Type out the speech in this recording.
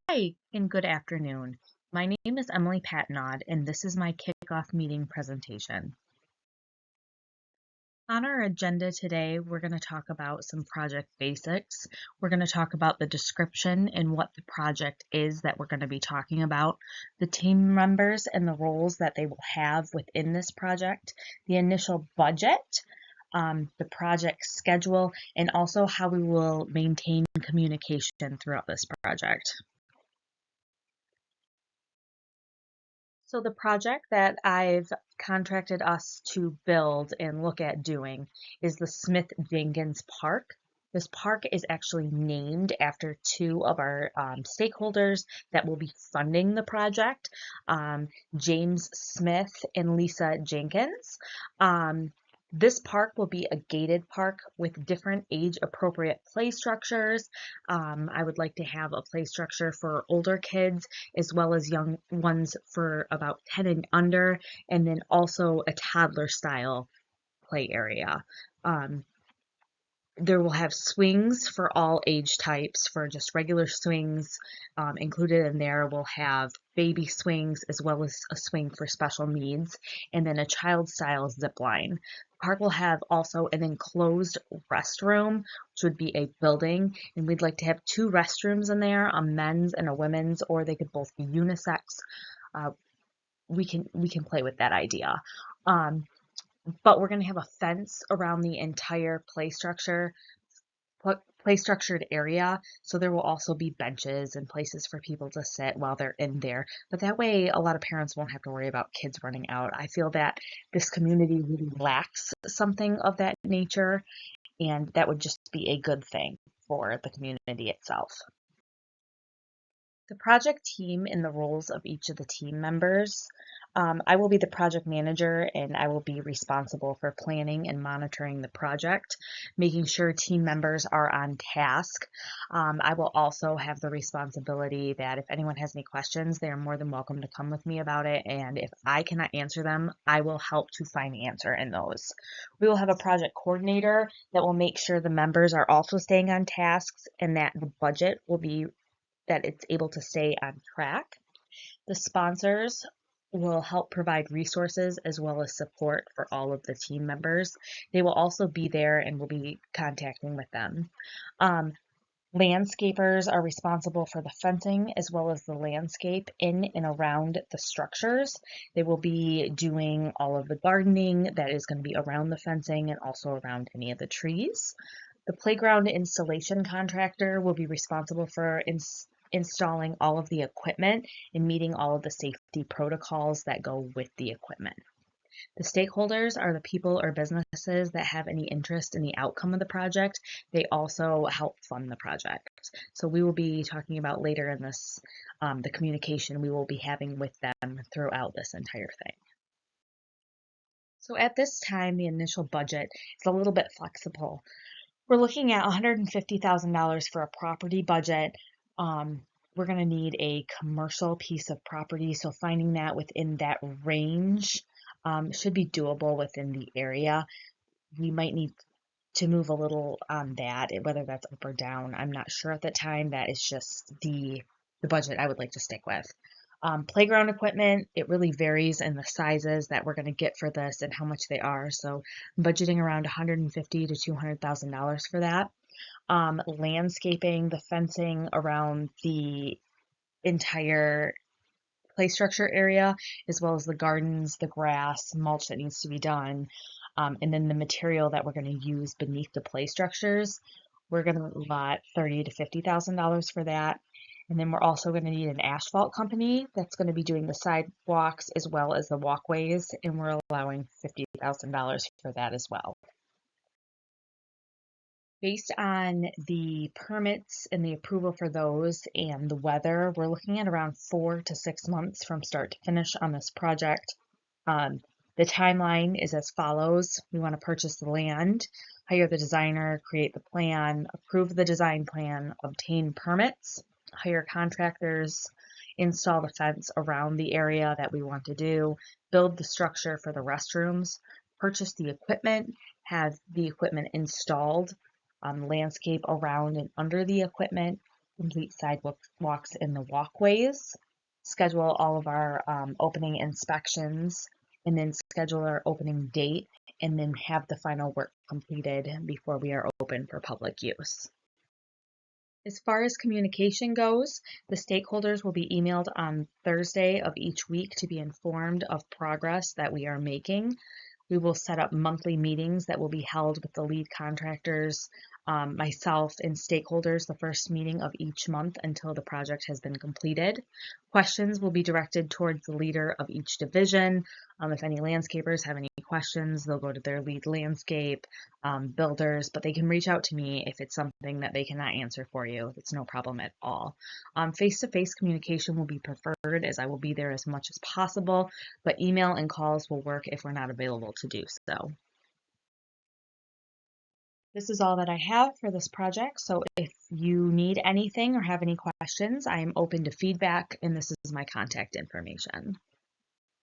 Hi, and good afternoon. My name is Emily Patnod, and this is my kickoff meeting presentation. On our agenda today, we're going to talk about some project basics. We're going to talk about the description and what the project is that we're going to be talking about, the team members and the roles that they will have within this project, the initial budget, the project schedule, and also how we will maintain communication throughout this project. So the project that I've contracted us to build and look at doing is the Smith Jenkins Park. This park is actually named after two of our stakeholders that will be funding the project, James Smith and Lisa Jenkins. This park will be a gated park with different age-appropriate play structures. I would like to have a play structure for older kids as well as young ones for about 10 and under, and then also a toddler style play area. Um, there will have swings for all age types, for just regular swings. Included in there, we'll have baby swings as well as a swing for special needs, and then a child style zip line. The park will have also an enclosed restroom, which would be a building, and we'd like to have two restrooms in there, a men's and a women's, or they could both be unisex. Uh, we can play with that idea. But we're going to have a fence around the entire play structured area, so there will also be benches and places for people to sit while they're in there. But that way, a lot of parents won't have to worry about kids running out. I feel that this community really lacks something of that nature, and that would just be a good thing for the community itself. The project team and the roles of each of the team members. I will be the project manager and I will be responsible for planning and monitoring the project, making sure team members are on task. I will also have the responsibility that if anyone has any questions, they are more than welcome to come with me about it. And if I cannot answer them, I will help to find the answer in those. We will have a project coordinator that will make sure the members are also staying on tasks and that the budget will be that it's able to stay on track. The sponsors will help provide resources as well as support for all of the team members. They will also be there and we'll be contacting with them. Um, Landscapers are responsible for the fencing as well as the landscape in and around the structures. They will be doing all of the gardening that is going to be around the fencing and also around any of the trees. The playground installation contractor will be responsible for installing all of the equipment and meeting all of the safety protocols that go with the equipment. The stakeholders are the people or businesses that have any interest in the outcome of the project. They also help fund the project. So we will be talking about later in this, the communication we will be having with them throughout this entire thing. So at this time, the initial budget is a little bit flexible. We're looking at $150,000 for a property budget. We're going to need a commercial piece of property, so finding that within that range should be doable within the area. We might need to move a little on that, whether that's up or down. I'm not sure at the time. That is just the budget I would like to stick with. Playground equipment, it really varies in the sizes that we're going to get for this and how much they are. So I'm budgeting around $150,000 to $200,000 for that. Landscaping, the fencing around the entire play structure area, as well as the gardens, the grass, mulch that needs to be done, and then the material that we're going to use beneath the play structures. We're going to allot $30,000 to $50,000 for that. And then we're also going to need an asphalt company that's going to be doing the sidewalks as well as the walkways, and we're allowing $50,000 for that as well. Based on the permits and the approval for those and the weather, we're looking at around 4 to 6 months from start to finish on this project. The timeline is as follows. We want to purchase the land, hire the designer, create the plan, approve the design plan, obtain permits, hire contractors, install the fence around the area that we want to do, build the structure for the restrooms, purchase the equipment, have the equipment installed, landscape around and under the equipment, complete sidewalks in the walkways, schedule all of our opening inspections, and then schedule our opening date, and then have the final work completed before we are open for public use. As far as communication goes, the stakeholders will be emailed on Thursday of each week to be informed of progress that we are making. We will set up monthly meetings that will be held with the lead contractors, myself, and stakeholders the first meeting of each month until the project has been completed. Questions will be directed towards the leader of each division. If any landscapers have any questions, they'll go to their lead landscape builders, but they can reach out to me if it's something that they cannot answer for you. It's no problem at all. Face-to-face communication will be preferred, as I will be there as much as possible, but email and calls will work if we're not available to do so. This is all that I have for this project, so if you need anything or have any questions, I am open to feedback, and this is my contact information.